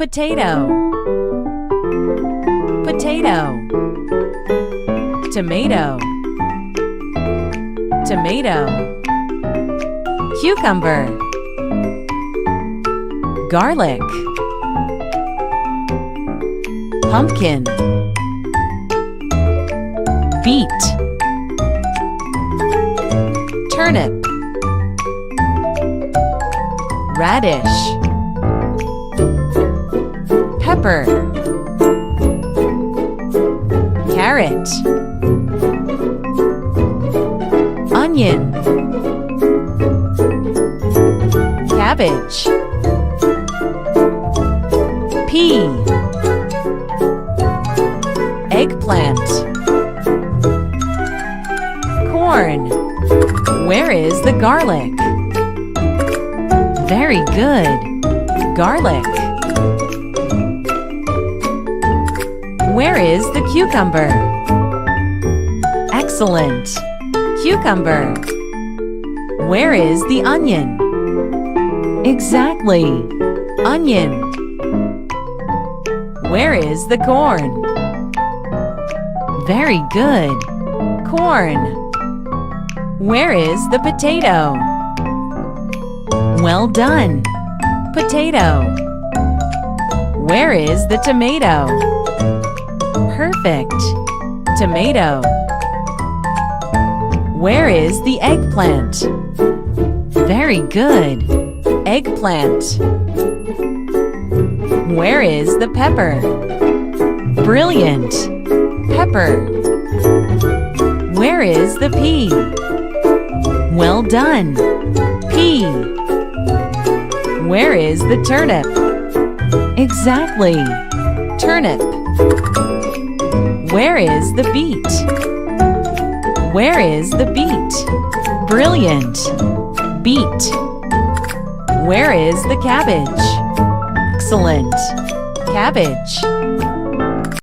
Potato. Potato. Tomato. Tomato. Cucumber. Garlic. Pumpkin. Beet. Turnip. Radish. Pepper. Carrot. Onion. Cabbage. Pea. Eggplant. Corn. Where is the garlic? Very good. Garlic. Where is the cucumber? Excellent. Cucumber. Where is the onion? Exactly. Onion. Where is the corn? Very good. Corn. Where is the potato? Well done. Potato. Where is the tomato? Perfect. Tomato. Where is the eggplant? Very good. Eggplant. Where is the pepper? Brilliant. Pepper. Where is the pea? Well done. Pea. Where is the turnip? Exactly. Turnip. Where is the beet? Where is the beet? Brilliant. Beet. Where is the cabbage? Excellent. Cabbage.